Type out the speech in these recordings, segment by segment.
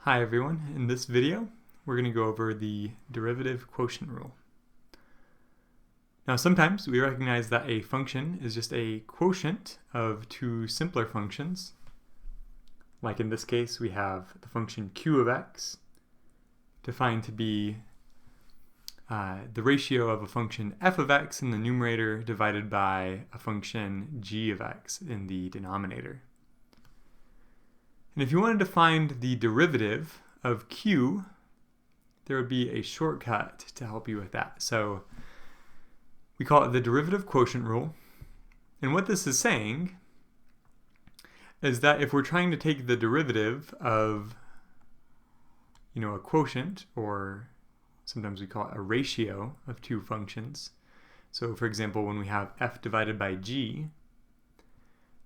Hi everyone, in this video we're going to go over the derivative quotient rule. Now sometimes we recognize that a function is just a quotient of two simpler functions. Like in this case we have the function q of x defined to be the ratio of a function f of x in the numerator divided by a function g of x in the denominator. And if you wanted to find the derivative of q, there would be a shortcut to help you with that. So we call it the derivative quotient rule. And what this is saying is that if we're trying to take the derivative of, a quotient, or sometimes we call it a ratio of two functions. So for example, when we have f divided by g,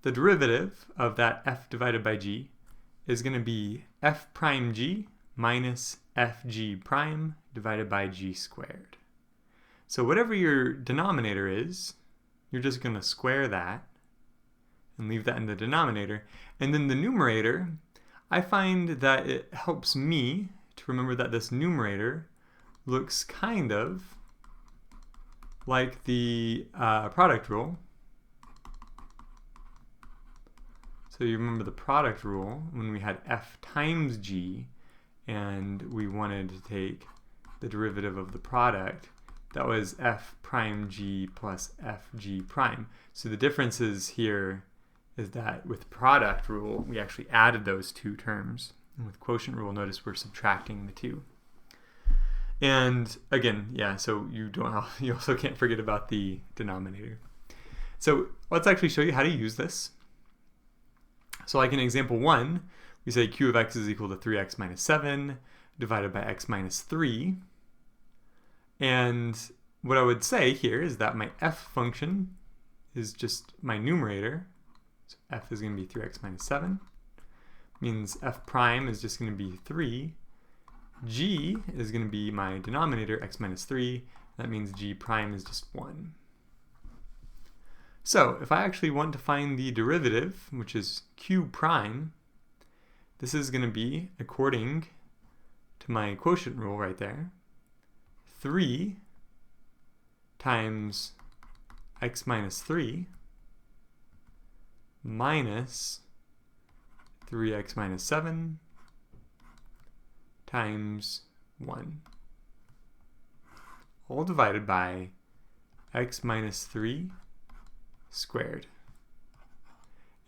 the derivative of that f divided by g is going to be f prime g minus fg prime divided by g squared. So whatever your denominator is, you're just going to square that and leave that in the denominator. And then the numerator, I find that it helps me to remember that this numerator looks kind of like the product rule. So you remember the product rule when we had f times g and we wanted to take the derivative of the product. That was f prime g plus fg prime. So the differences here is that with product rule we actually added those two terms. And with quotient rule, notice we're subtracting the two. And again, so you also can't forget about the denominator. So let's actually show you how to use this. So like in example 1, we say q of x is equal to 3x minus 7 divided by x minus 3. And what I would say here is that my f function is just my numerator. So f is going to be 3x minus 7. Means f prime is just going to be 3. G is going to be my denominator, x minus 3. That means g prime is just 1. So if I actually want to find the derivative, which is q prime, this is going to be, according to my quotient rule right there, 3 times x minus 3 minus 3x minus 7 times 1, all divided by x minus 3 squared.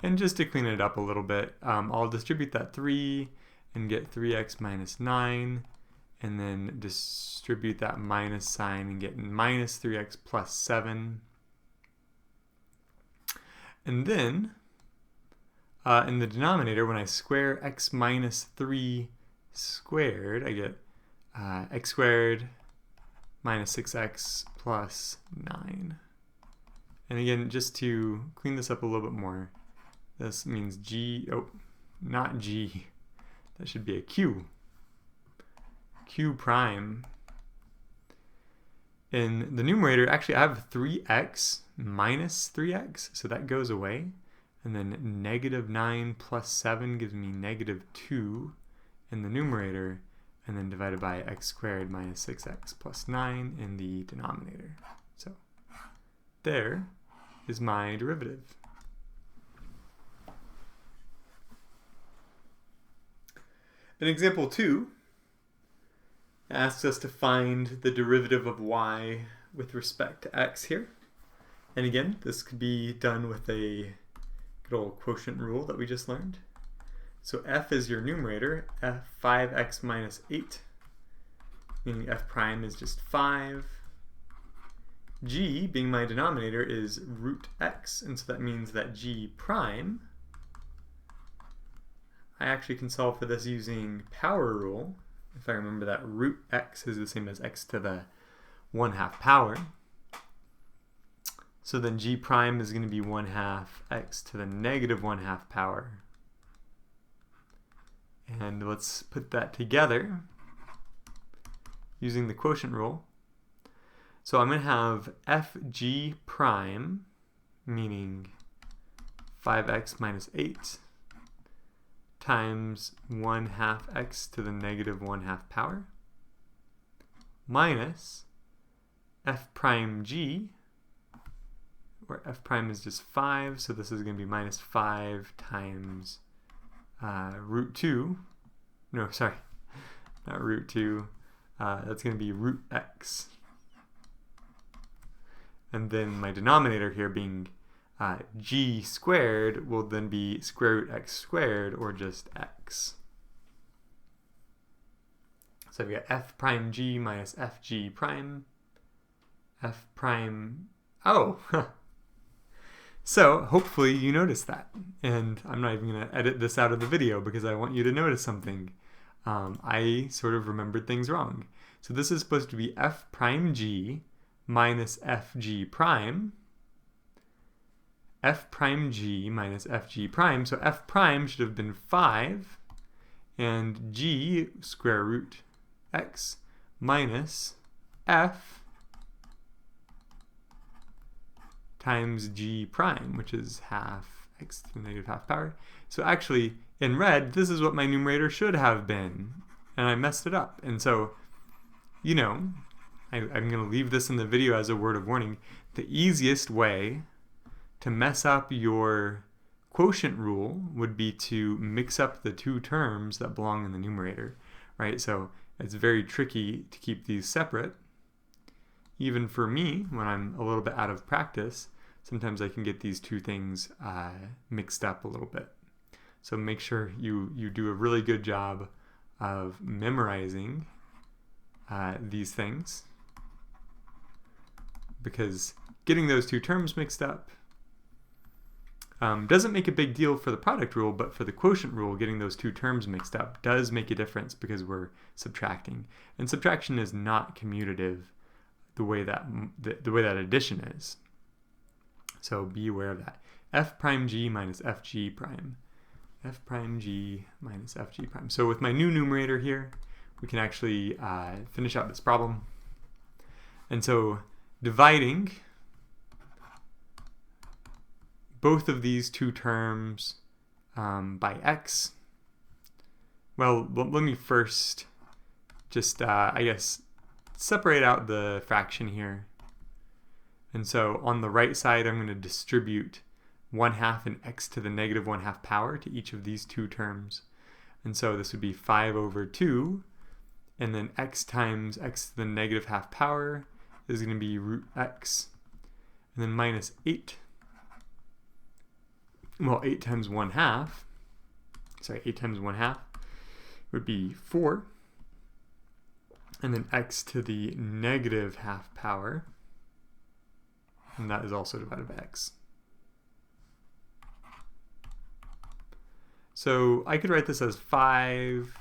And just to clean it up a little bit, I'll distribute that 3 and get 3x minus 9, and then distribute that minus sign and get minus 3x plus 7. And then in the denominator, when I square x minus 3 squared, I get x squared minus 6x plus 9. And again, just to clean this up a little bit more, this means not g, that should be a q. Q prime. In the numerator, actually I have 3x minus 3x, so that goes away. And then negative 9 plus 7 gives me negative 2 in the numerator, and then divided by x squared minus 6x plus 9 in the denominator. So there is my derivative. In example 2, it asks us to find the derivative of y with respect to x here. And again, this could be done with a good old quotient rule that we just learned. So f is your numerator, f 5x minus 8, meaning f prime is just 5. G, being my denominator, is root x, and so that means that g prime, I actually can solve for this using power rule. If I remember that root x is the same as x to the 1/2 power. So then g prime is going to be 1/2 x to the negative 1/2 power. And let's put that together using the quotient rule. So I'm going to have fg prime, meaning 5x minus 8, times 1/2 x to the negative 1/2 power minus f prime g, where f prime is just 5, so this is going to be minus 5 times root 2. No, sorry, not root 2. That's going to be root x. And then my denominator here being g squared will then be square root x squared, or just x. So I've got f prime g minus fg prime, f prime, oh! So hopefully you noticed that. And I'm not even going to edit this out of the video because I want you to notice something. I sort of remembered things wrong. So this is supposed to be f prime g minus fg prime, f prime g minus fg prime. So f prime should have been 5, and g square root x minus f times g prime, which is half x to the negative half power. So actually, in red, this is what my numerator should have been, and I messed it up. And so, you know, I'm going to leave this in the video as a word of warning. The easiest way to mess up your quotient rule would be to mix up the two terms that belong in the numerator, right? So it's very tricky to keep these separate. Even for me, when I'm a little bit out of practice, sometimes I can get these two things mixed up a little bit. So make sure you do a really good job of memorizing these things, because getting those two terms mixed up doesn't make a big deal for the product rule, but for the quotient rule, getting those two terms mixed up does make a difference because we're subtracting. And subtraction is not commutative the way that addition is. So be aware of that. F prime g minus fg prime. F prime g minus fg prime. So with my new numerator here, we can actually finish out this problem. And so dividing both of these two terms by x, well, let me first just, I guess, separate out the fraction here. And so on the right side, I'm going to distribute 1/2 and x to the negative 1/2 power to each of these two terms. And so this would be 5 over 2, and then x times x to the negative half power is going to be root x, and then minus 8. Well, 8 times 1/2, sorry, 8 times 1/2 would be 4, and then x to the negative half power, and that is also divided by x. So I could write this as 5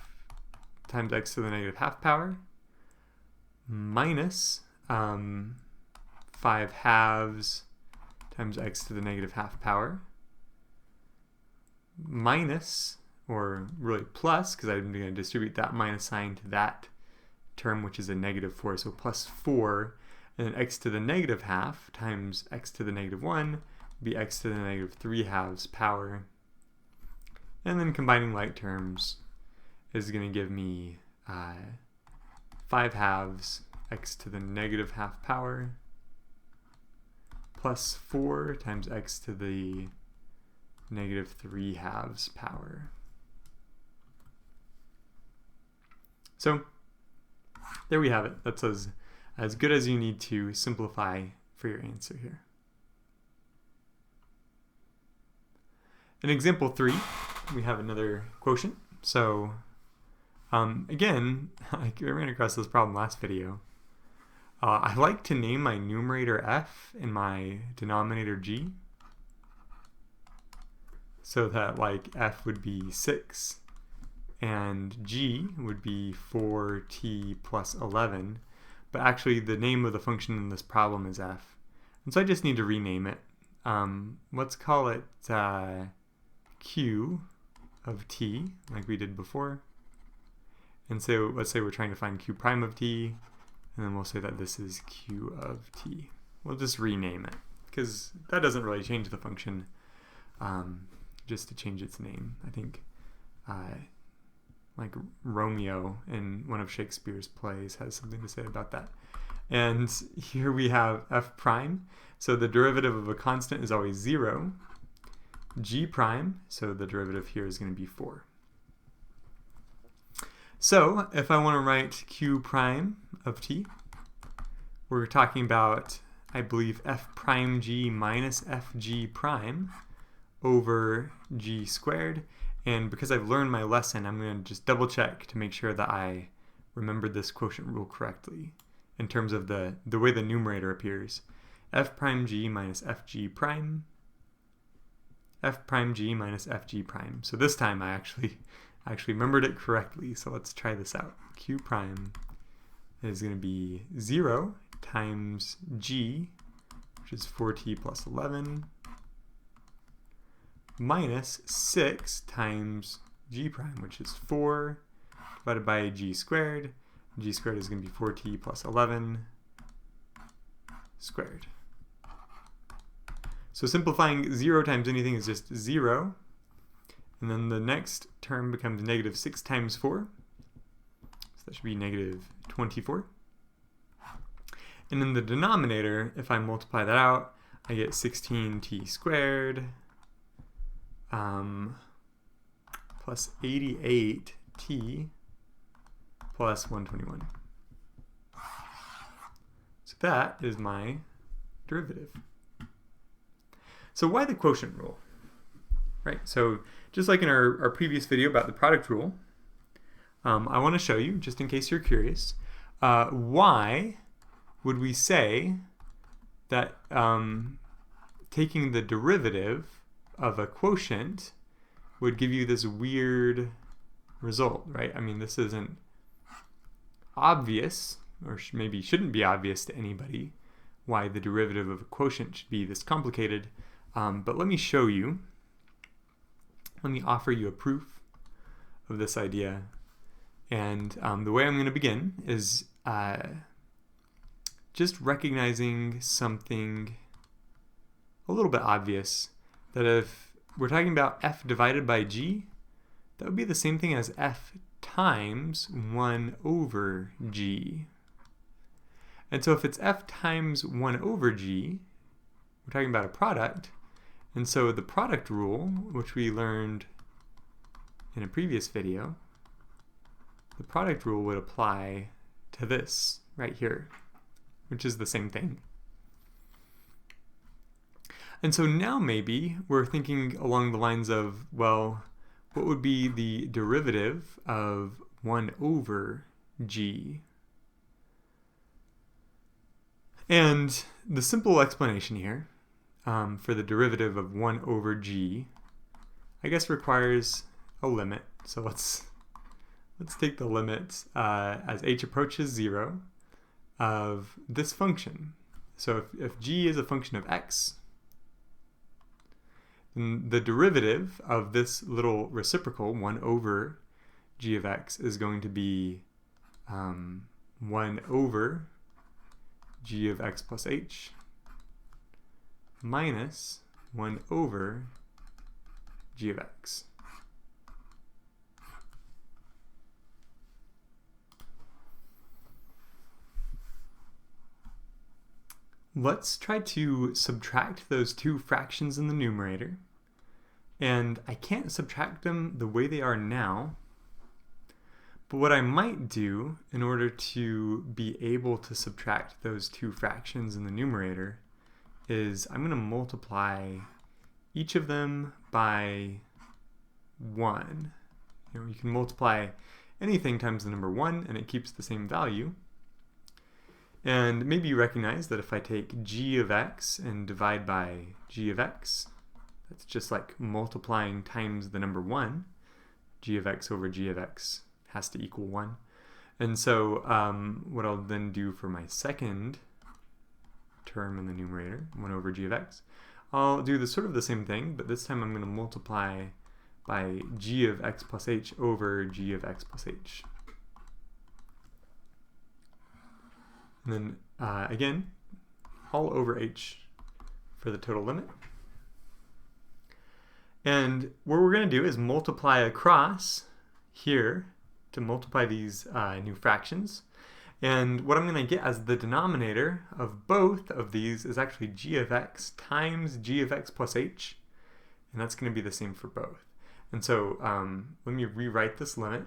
times x to the negative half power minus 5 halves times x to the negative half power minus, or really plus, because I'm going to distribute that minus sign to that term, which is a negative 4, so plus 4, and then x to the negative half times x to the negative 1 would be x to the negative 3 halves power. And then combining like terms is going to give me 5 halves x to the negative half power plus 4 times x to the negative 3 halves power. So there we have it. That's as good as you need to simplify for your answer here. In example 3, we have another quotient. So again, I ran across this problem last video. I like to name my numerator f and my denominator g, so that like f would be 6 and g would be 4t plus 11, but actually the name of the function in this problem is f, and so I just need to rename it. Let's call it q of t, like we did before. And so let's say we're trying to find q prime of t, and then we'll say that this is q of t. We'll just rename it, because that doesn't really change the function, just to change its name. I think like Romeo in one of Shakespeare's plays has something to say about that. And here we have f prime. So the derivative of a constant is always 0. G prime, so the derivative here is going to be 4. So if I want to write q prime of t, we're talking about, I believe, f prime g minus fg prime over g squared. And because I've learned my lesson, I'm going to just double check to make sure that I remembered this quotient rule correctly in terms of the way the numerator appears. F prime g minus fg prime, f prime g minus fg prime. So this time I actually remembered it correctly. So let's try this out. Q prime is going to be 0 times g, which is 4t plus 11, minus 6 times g prime, which is 4, divided by g squared. G squared is going to be 4t plus 11 squared. So simplifying 0 times anything is just 0. And then the next term becomes negative 6 times 4. So that should be negative 24. And in the denominator, if I multiply that out, I get 16t squared plus 88t plus 121. So that is my derivative. So why the quotient rule? Right, so just like in our previous video about the product rule, I want to show you, just in case you're curious, why would we say that taking the derivative of a quotient would give you this weird result, right? I mean, this isn't obvious, or maybe shouldn't be obvious to anybody, why the derivative of a quotient should be this complicated. But let me show you. Let me offer you a proof of this idea. And the way I'm going to begin is just recognizing something a little bit obvious, that if we're talking about f divided by g, that would be the same thing as f times 1 over g. And so if it's f times 1 over g, we're talking about a product. And so the product rule, which we learned in a previous video, the product rule would apply to this right here, which is the same thing. And so now maybe we're thinking along the lines of, well, what would be the derivative of 1 over g? And the simple explanation here for the derivative of 1 over g, I guess, requires a limit. So let's take the limit as h approaches 0 of this function. So if g is a function of x, then the derivative of this little reciprocal, 1 over g of x, is going to be 1 over g of x plus h minus 1 over g of x. Let's try to subtract those two fractions in the numerator. And I can't subtract them the way they are now. But what I might do in order to be able to subtract those two fractions in the numerator is I'm going to multiply each of them by 1. You can multiply anything times the number 1 and it keeps the same value. And maybe you recognize that if I take g of x and divide by g of x, that's just like multiplying times the number 1. G of x over g of x has to equal 1. And so what I'll then do for my second term in the numerator, 1 over g of x, I'll do sort of the same thing, but this time I'm going to multiply by g of x plus h over g of x plus h. And then again, all over h for the total limit. And what we're going to do is multiply across here to multiply these new fractions. And what I'm going to get as the denominator of both of these is actually g of x times g of x plus h. And that's going to be the same for both. And so let me rewrite this limit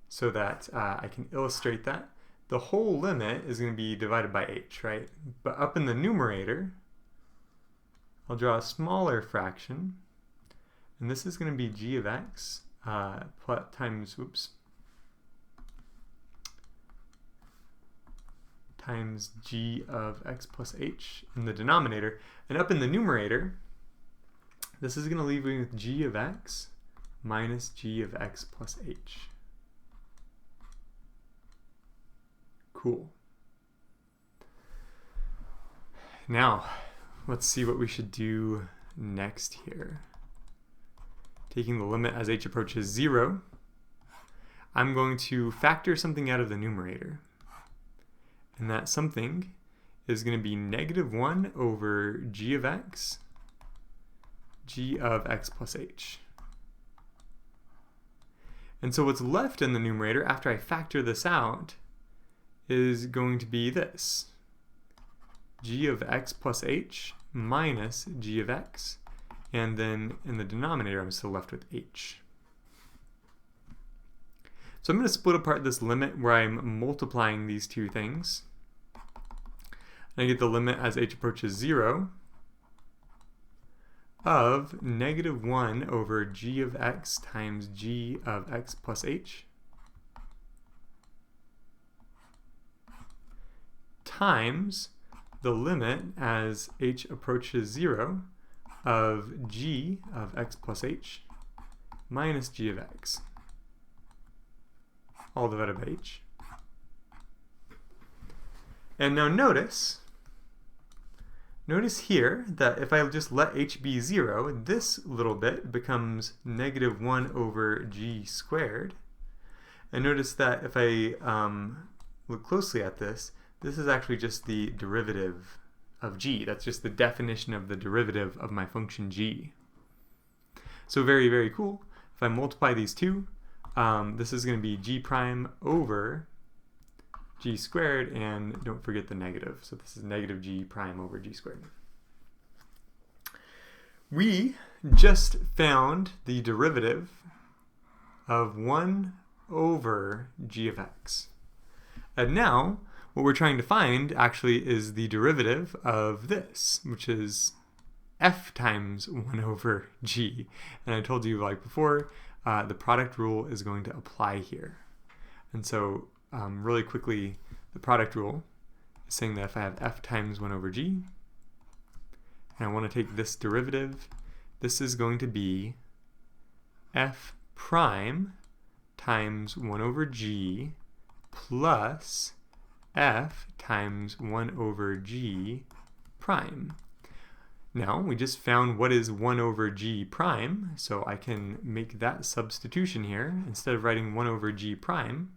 so that I can illustrate that. The whole limit is going to be divided by h, right? But up in the numerator, I'll draw a smaller fraction. And this is going to be g of x times g of x plus h in the denominator. And up in the numerator, this is going to leave me with g of x minus g of x plus h. Cool. Now, let's see what we should do next here. Taking the limit as h approaches 0, I'm going to factor something out of the numerator. And that something is going to be negative 1 over g of x plus h. And so what's left in the numerator after I factor this out is going to be this, g of x plus h minus g of x, and then in the denominator I'm still left with h. So I'm going to split apart this limit where I'm multiplying these two things. And I get the limit as h approaches 0 of negative 1 over g of x times g of x plus h times the limit as h approaches 0 of g of x plus h minus g of x, all divided by h. And now notice here that if I just let h be 0, this little bit becomes negative 1 over g squared. And notice that if I look closely at this, this is actually just the derivative of g. That's just the definition of the derivative of my function g. So very, very cool. If I multiply these two, this is going to be g prime over g squared, and don't forget the negative. So this is negative g prime over g squared. We just found the derivative of 1 over g of x. And now, what we're trying to find actually is the derivative of this, which is f times 1 over g. And I told you, like before, the product rule is going to apply here. And so really quickly, the product rule is saying that if I have f times 1 over g, and I want to take this derivative, this is going to be f prime times 1 over g plus f times 1 over g prime. Now, we just found what is 1 over g prime, so I can make that substitution here. Instead of writing 1 over g prime,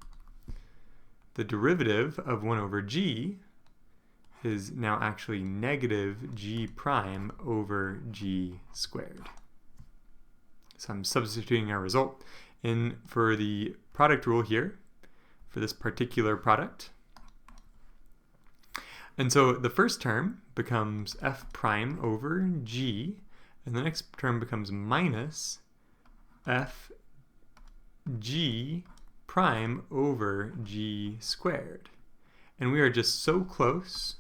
the derivative of 1 over g is now actually negative g prime over g squared. So I'm substituting our result in for the product rule here for this particular product. And so the first term becomes f prime over g, and the next term becomes minus f g prime over g squared. And we are just so close.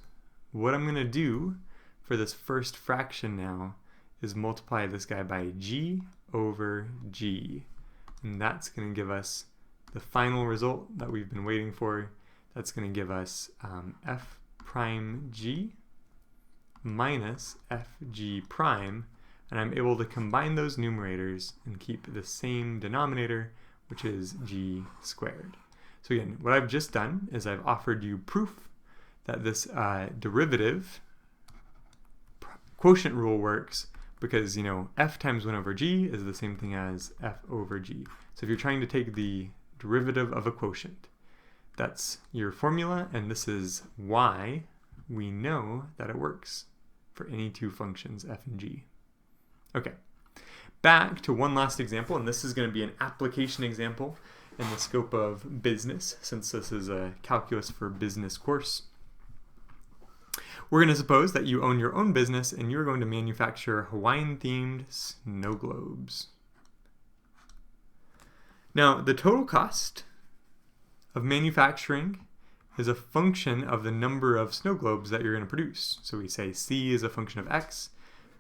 What I'm going to do for this first fraction now is multiply this guy by g over g. And that's going to give us the final result that we've been waiting for. That's going to give us f prime g minus fg prime, and I'm able to combine those numerators and keep the same denominator, which is g squared. So again, what I've just done is I've offered you proof that this derivative quotient rule works because, you know, f times 1 over g is the same thing as f over g. So if you're trying to take the derivative of a quotient, that's your formula, and this is why we know that it works for any two functions, f and g. Okay, back to one last example, and this is going to be an application example in the scope of business, since this is a calculus for business course. We're going to suppose that you own your own business and you're going to manufacture Hawaiian-themed snow globes. Now, the total cost of manufacturing is a function of the number of snow globes that you're going to produce. So we say C is a function of X,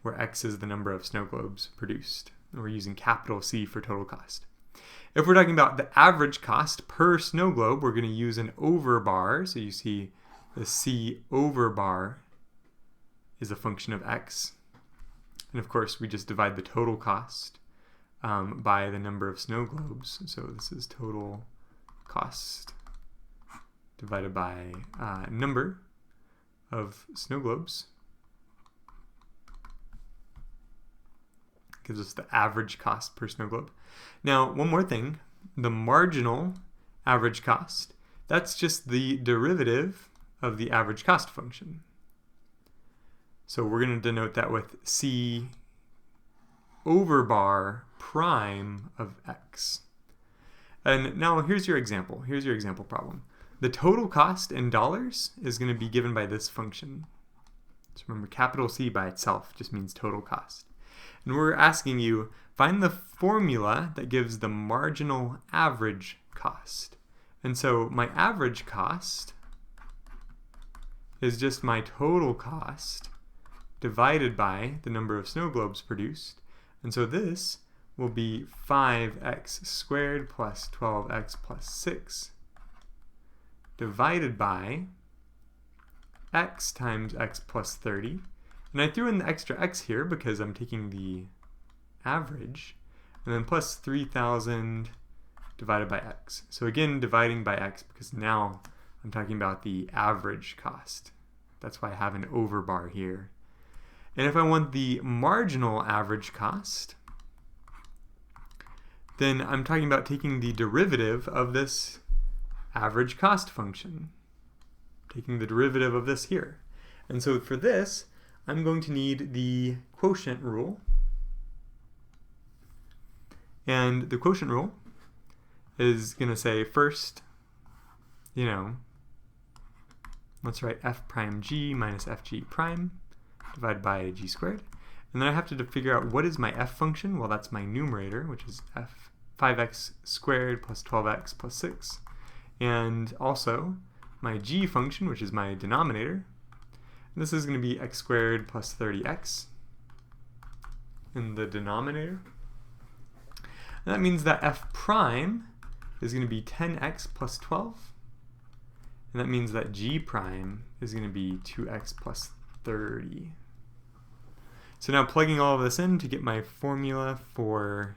where X is the number of snow globes produced. And we're using capital C for total cost. If we're talking about the average cost per snow globe, we're going to use an over bar. So you see the C over bar is a function of X. And of course, we just divide the total cost by the number of snow globes. So this is total cost divided by number of snow globes. Gives us the average cost per snow globe. Now, one more thing, the marginal average cost, that's just the derivative of the average cost function. So we're going to denote that with C over bar prime of X. And now here's your example. Here's your example problem. The total cost in dollars is going to be given by this function. So remember, capital C by itself just means total cost. And we're asking you, find the formula that gives the marginal average cost. And so my average cost is just my total cost divided by the number of snow globes produced. And so this will be 5x squared plus 12x plus 6 divided by x times x plus 30. And I threw in the extra x here because I'm taking the average, and then plus 3,000 divided by x. So again, dividing by x because now I'm talking about the average cost. That's why I have an over bar here. And if I want the marginal average cost, then I'm talking about taking the derivative of this average cost function, taking the derivative of this here. And so for this, I'm going to need the quotient rule. And the quotient rule is going to say first, let's write f prime g minus fg prime divided by g squared. And then I have to figure out what is my f function. Well, that's my numerator, which is 5x squared plus 12x plus 6. And also my g function, which is my denominator. And this is going to be x squared plus 30x in the denominator. And that means that f prime is going to be 10x plus 12. And that means that g prime is going to be 2x plus 30. So now plugging all of this in to get my formula for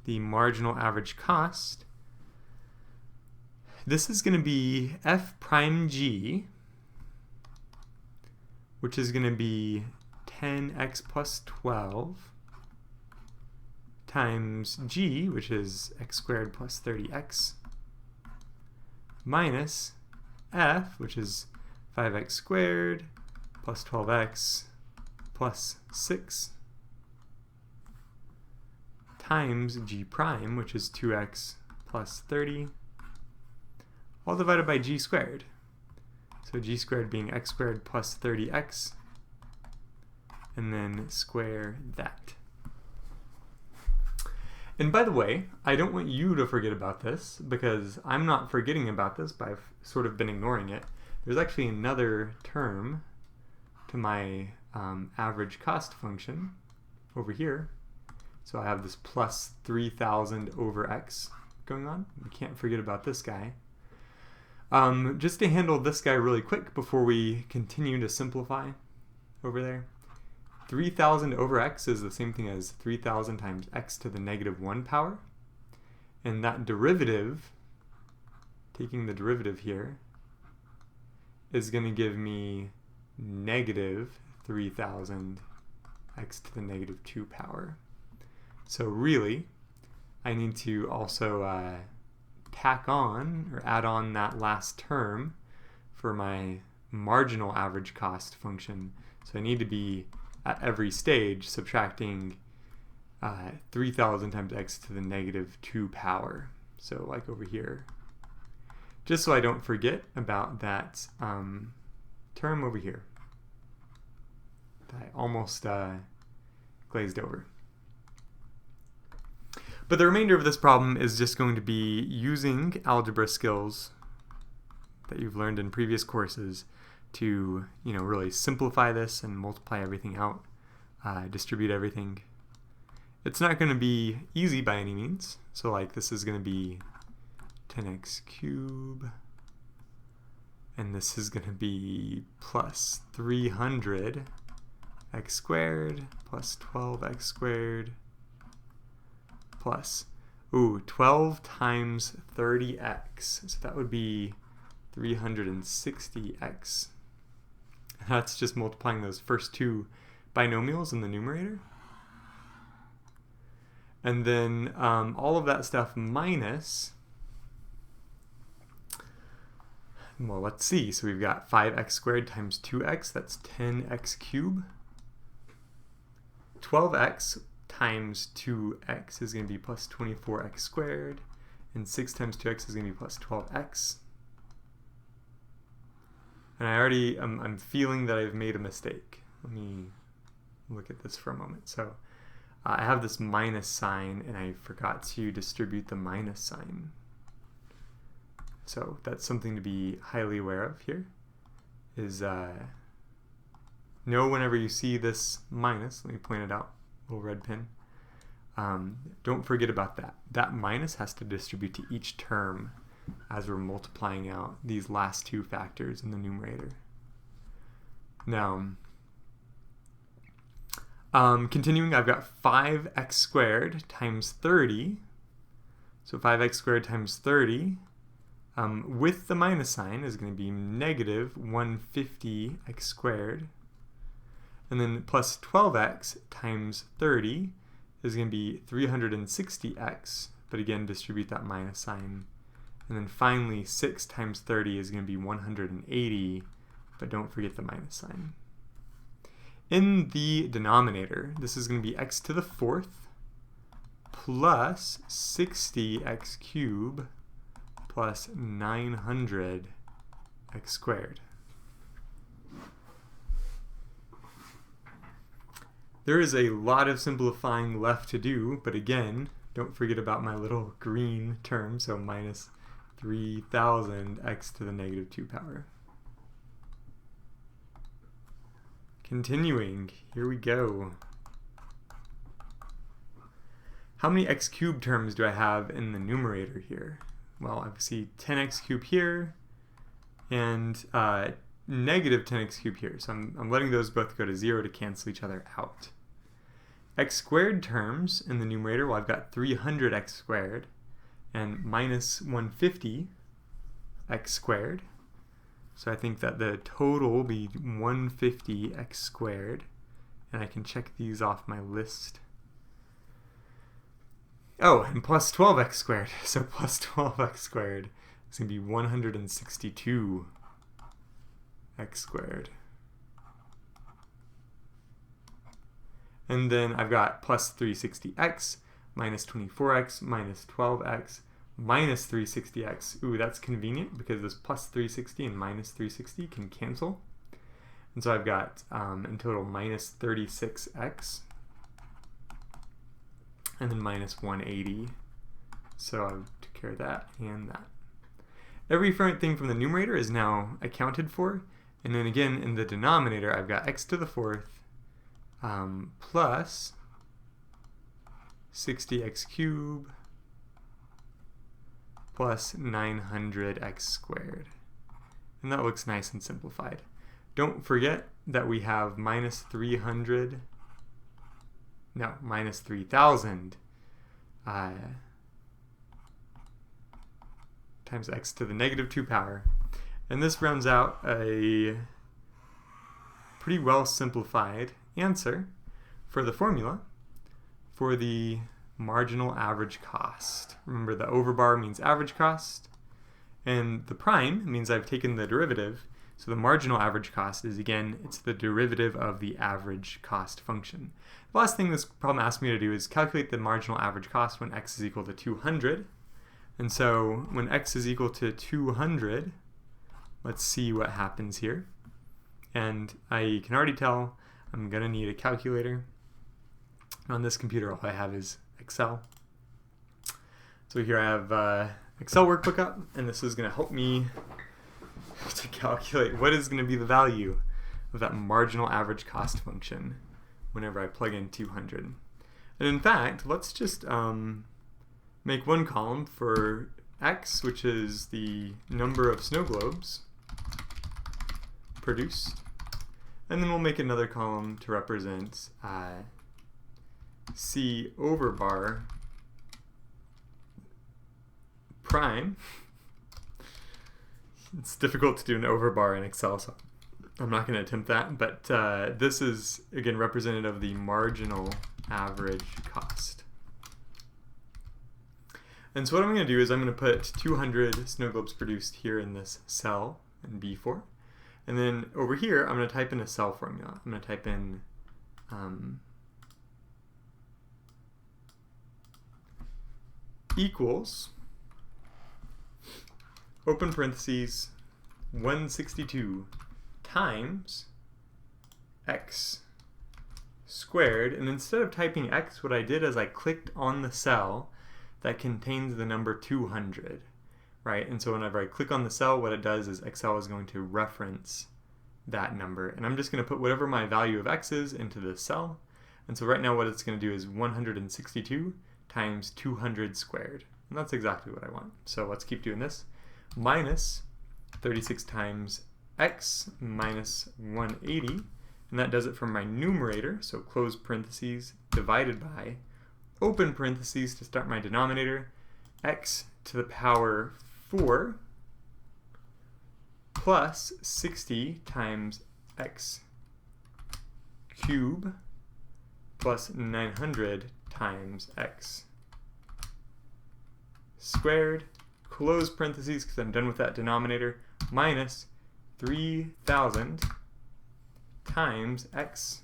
the marginal average cost, this is going to be f prime g, which is going to be 10x plus 12 times g, which is x squared plus 30x, minus f, which is 5x squared plus 12x plus 6 times g prime, which is 2x plus 30, all divided by g squared. So g squared being x squared plus 30x, and then square that. And by the way, I don't want you to forget about this, because I'm not forgetting about this, but I've sort of been ignoring it. There's actually another term to my average cost function over here. So I have this plus 3,000 over x going on. We can't forget about this guy. Just to handle this guy really quick before we continue to simplify over there. 3,000 over x is the same thing as 3,000 times x to the negative 1 power. And that derivative, taking the derivative here, is going to give me negative 3,000 x to the negative 2 power. So really, I need to also tack on or add on that last term for my marginal average cost function. So I need to be at every stage subtracting 3,000 times x to the negative 2 power. So like over here. Just so I don't forget about that term over here that I almost glazed over. But the remainder of this problem is just going to be using algebra skills that you've learned in previous courses to, really simplify this and multiply everything out, distribute everything. It's not going to be easy by any means. So like this is going to be 10x cubed, and this is going to be plus 300 x squared plus 12x squared plus 12 times 30x, so that would be 360x. That's just multiplying those first two binomials in the numerator. And then all of that stuff minus, well, let's see. So we've got 5x squared times 2x, that's 10x cubed. 12x times 2x is going to be plus 24x squared, and 6 times 2x is going to be plus 12x. And I'm feeling that I've made a mistake. Let me look at this for a moment. So I have this minus sign, and I forgot to distribute the minus sign. So that's something to be highly aware of here, is know whenever you see this minus, let me point it out, little red pin, don't forget about that. That minus has to distribute to each term as we're multiplying out these last two factors in the numerator. Now, continuing, I've got 5x squared times 30. So 5x squared times 30 with the minus sign is going to be negative 150x squared. And then plus 12x times 30 is going to be 360x, but again, distribute that minus sign. And then finally, 6 times 30 is going to be 180, but don't forget the minus sign. In the denominator, this is going to be x to the 4th plus 60x cubed plus 900x squared. There is a lot of simplifying left to do, but again, don't forget about my little green term, so minus 3,000 x to the negative 2 power. Continuing, here we go. How many x cubed terms do I have in the numerator here? Well, I see 10x cubed here and negative 10x cubed here. So I'm letting those both go to 0 to cancel each other out. X squared terms in the numerator, well, I've got 300x squared and minus 150x squared. So I think that the total will be 150x squared, and I can check these off my list. Oh, and plus 12x squared. So plus 12x squared is going to be 162x squared. And then I've got plus 360x, minus 24x, minus 12x, minus 360x. Ooh, that's convenient because this plus 360 and minus 360 can cancel. And so I've got, in total, minus 36x, and then minus 180. So I'll take care of that and that. Every thing from the numerator is now accounted for. And then again, in the denominator, I've got x to the 4th plus 60x cubed plus 900x squared. And that looks nice and simplified. Don't forget that we have minus 3,000 times x to the negative 2 power. And this rounds out a pretty well simplified answer for the formula for the marginal average cost. Remember, the overbar means average cost, and the prime means I've taken the derivative, So the marginal average cost is, again, it's the derivative of the average cost function. The last thing this problem asks me to do is calculate the marginal average cost when x is equal to 200. And so when x is equal to 200, let's see what happens here. And I can already tell I'm going to need a calculator. On this computer, all I have is Excel. So here I have Excel workbook up, and this is going to help me to calculate what is going to be the value of that marginal average cost function whenever I plug in 200. And in fact, let's just make one column for x, which is the number of snow globes produced, and then we'll make another column to represent c over bar prime. It's difficult to do an overbar in Excel, so I'm not going to attempt that, but this is, again, representative of the marginal average cost. And so what I'm going to do is I'm going to put 200 snow globes produced here in this cell in B4, and then over here I'm going to type in a cell formula. I'm going to type in equals, open parentheses, 162 times x squared. And instead of typing x, what I did is I clicked on the cell that contains the number 200, right? And so whenever I click on the cell, what it does is Excel is going to reference that number. And I'm just going to put whatever my value of x is into this cell. And so right now what it's going to do is 162 times 200 squared. And that's exactly what I want. So let's keep doing this. Minus 36 times x minus 180, and that does it for my numerator, so close parentheses, divided by, open parentheses to start my denominator, x to the power 4 plus 60 times x cube plus 900 times x squared, close parentheses because I'm done with that denominator, minus 3,000 times x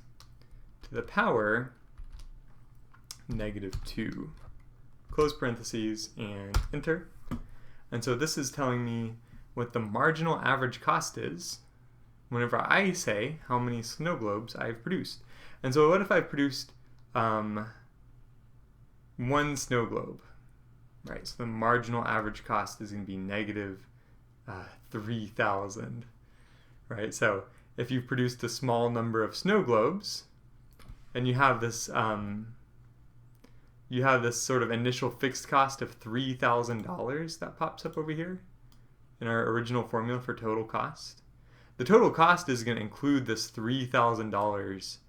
to the power -2. Close parentheses and enter. And so this is telling me what the marginal average cost is whenever I say how many snow globes I've produced. And so what if I've produced one snow globe? Right, so the marginal average cost is going to be negative 3,000. Right, so if you've produced a small number of snow globes, and you have this sort of initial fixed cost of $3,000 that pops up over here in our original formula for total cost. The total cost is going to include this $3,000.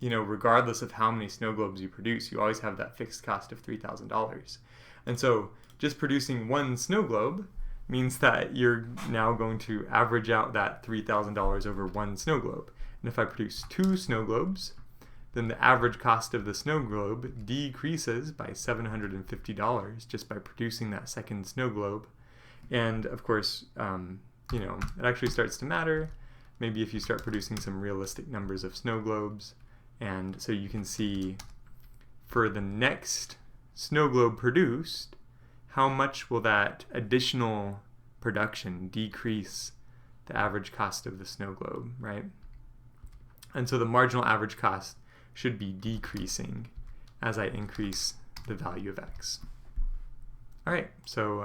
Regardless of how many snow globes you produce, you always have that fixed cost of $3,000. And so just producing one snow globe means that you're now going to average out that $3,000 over one snow globe. And if I produce two snow globes, then the average cost of the snow globe decreases by $750 just by producing that second snow globe. And of course, it actually starts to matter maybe if you start producing some realistic numbers of snow globes. And so you can see for the next snow globe produced, how much will that additional production decrease the average cost of the snow globe, right? And so the marginal average cost should be decreasing as I increase the value of x. All right, so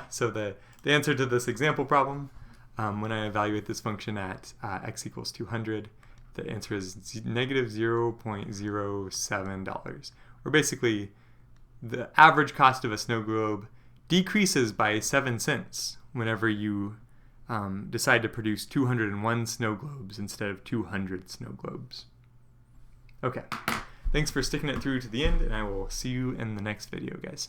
so the answer to this example problem, when I evaluate this function at x equals 200, the answer is negative $0.07, or basically the average cost of a snow globe decreases by 7 cents whenever you decide to produce 201 snow globes instead of 200 snow globes. Okay, thanks for sticking it through to the end, and I will see you in the next video, guys.